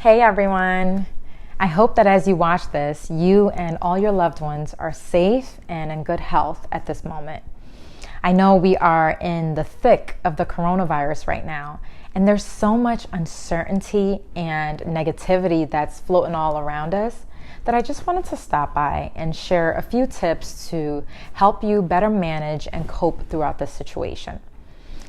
Hey everyone! I hope that as you watch this, you and all your loved ones are safe and in good health at this moment. I know we are in the thick of the coronavirus right now, and there's so much uncertainty and negativity that's floating all around us that I just wanted to stop by and share a few tips to help you better manage and cope throughout this situation.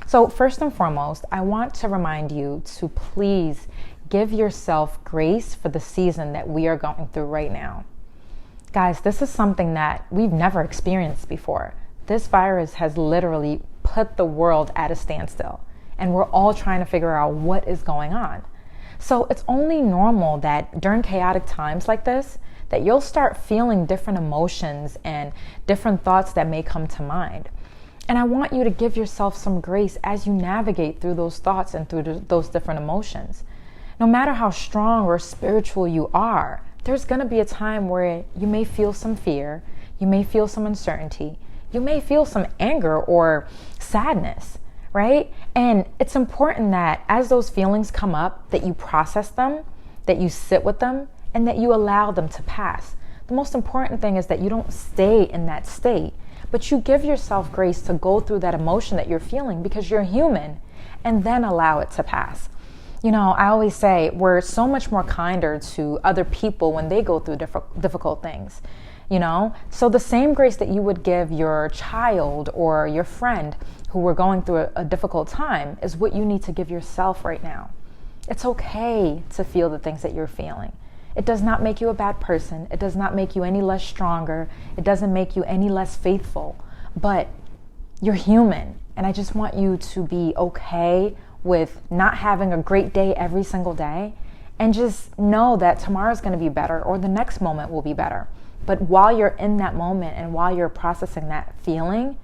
So first and foremost, I want to remind you to please give yourself grace for the season that we are going through right now. Guys, this is something that we've never experienced before. This virus has literally put the world at a standstill, and we're all trying to figure out what is going on. So it's only normal that during chaotic times like this, that you'll start feeling different emotions and different thoughts that may come to mind. And I want you to give yourself some grace as you navigate through those thoughts and through those different emotions. No matter how strong or spiritual you are, there's going to be a time where you may feel some fear, you may feel some uncertainty, you may feel some anger or sadness, right? And it's important that as those feelings come up, that you process them, that you sit with them, and that you allow them to pass. The most important thing is that you don't stay in that state, but you give yourself grace to go through that emotion that you're feeling because you're human, and then allow it to pass. You know, I always say we're so much more kinder to other people when they go through difficult things, you know? So the same grace that you would give your child or your friend who were going through a difficult time is what you need to give yourself right now. It's okay to feel the things that you're feeling. It does not make you a bad person. It does not make you any less stronger. It doesn't make you any less faithful, but you're human. And I just want you to be okay with not having a great day every single day, and just know that tomorrow's going to be better or the next moment will be better. But while you're in that moment and while you're processing that feeling,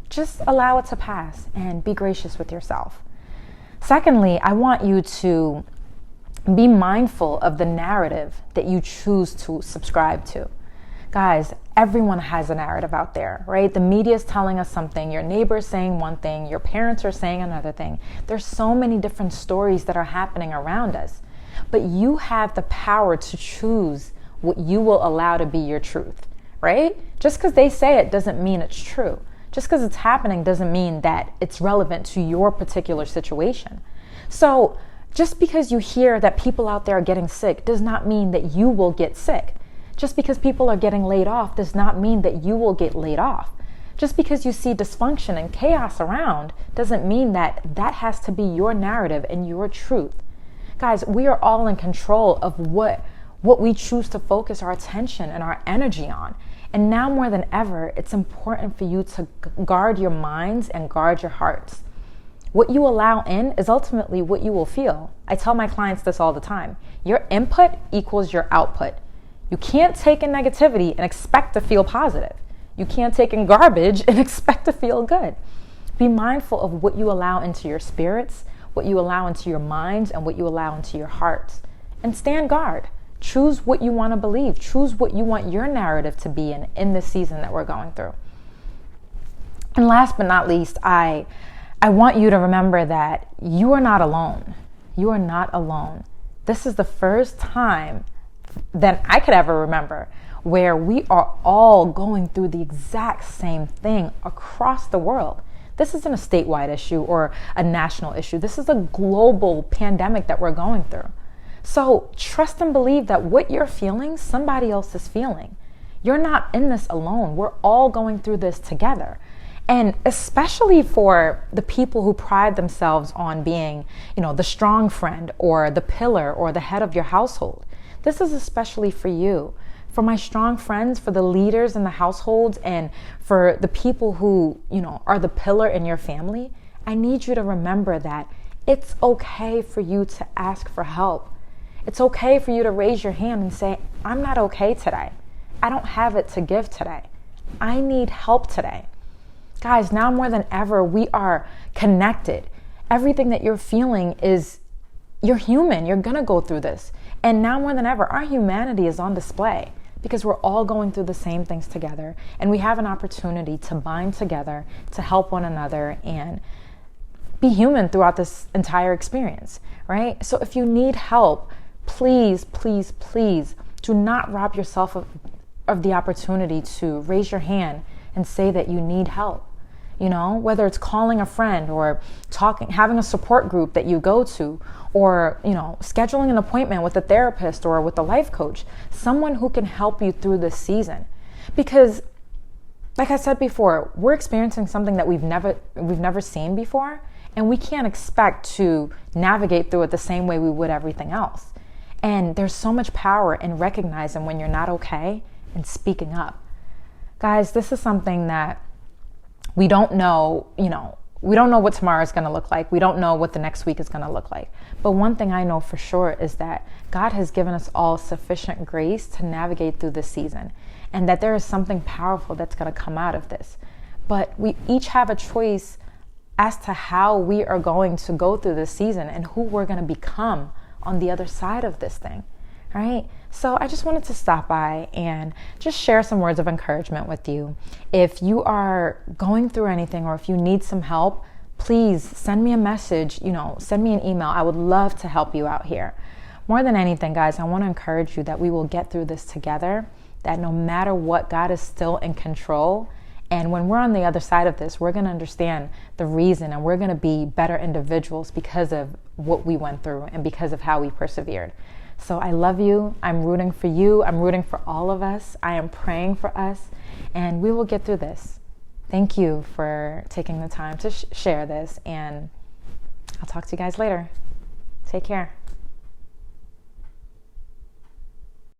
just allow it to pass and be gracious with yourself. Secondly, I want you to be mindful of the narrative that you choose to subscribe to. Guys, everyone has a narrative out there, right? The media is telling us something, your neighbor's saying one thing, your parents are saying another thing. There's so many different stories that are happening around us, but you have the power to choose what you will allow to be your truth, right? Just because they say it doesn't mean it's true. Just because it's happening doesn't mean that it's relevant to your particular situation. So just because you hear that people out there are getting sick does not mean that you will get sick. Just because people are getting laid off does not mean that you will get laid off. Just because you see dysfunction and chaos around doesn't mean that that has to be your narrative and your truth. Guys, we are all in control of what we choose to focus our attention and our energy on. And now more than ever, it's important for you to guard your minds and guard your hearts. What you allow in is ultimately what you will feel. I tell my clients this all the time. Your input equals your output. You can't take in negativity and expect to feel positive. You can't take in garbage and expect to feel good. Be mindful of what you allow into your spirits, what you allow into your minds, and what you allow into your hearts. And stand guard. Choose what you want to believe. Choose what you want your narrative to be in this season that we're going through. And last but not least, I want you to remember that you are not alone. You are not alone. This is the first time that I could ever remember where we are all going through the exact same thing across the world. This isn't a statewide issue or a national issue. This is a global pandemic that we're going through. So trust and believe that what you're feeling, somebody else is feeling. You're not in this alone. We're all going through this together. And especially for the people who pride themselves on being, the strong friend or the pillar or the head of your household. This is especially for you. For my strong friends, for the leaders in the households, and for the people who, are the pillar in your family, I need you to remember that it's okay for you to ask for help. It's okay for you to raise your hand and say, I'm not okay today. I don't have it to give today. I need help today. Guys, now more than ever, we are connected. Everything that you're feeling is, you're human. You're going to go through this. And now more than ever, our humanity is on display because we're all going through the same things together. And we have an opportunity to bind together, to help one another, and be human throughout this entire experience, right? So if you need help, please, please, please do not rob yourself of the opportunity to raise your hand and say that you need help. You know, whether it's calling a friend or having a support group that you go to, or, you know, scheduling an appointment with a therapist or with a life coach, someone who can help you through this season. Because like I said before, we're experiencing something that we've never seen before, and we can't expect to navigate through it the same way we would everything else. And there's so much power in recognizing when you're not okay and speaking up. Guys, this is something that we don't know, we don't know what tomorrow is going to look like. We don't know what the next week is going to look like. But one thing I know for sure is that God has given us all sufficient grace to navigate through this season, and that there is something powerful that's going to come out of this. But we each have a choice as to how we are going to go through this season and who we're going to become on the other side of this thing, right? So I just wanted to stop by and just share some words of encouragement with you. If you are going through anything, or if you need some help, please send me a message, send me an email. I would love to help you out here. More than anything, guys, I want to encourage you that we will get through this together, that no matter what, God is still in control. And when we're on the other side of this, we're going to understand the reason, and we're going to be better individuals because of what we went through and because of how we persevered. So I love you. I'm rooting for you. I'm rooting for all of us. I am praying for us, and we will get through this. Thank you for taking the time to share this, and I'll talk to you guys later. Take care.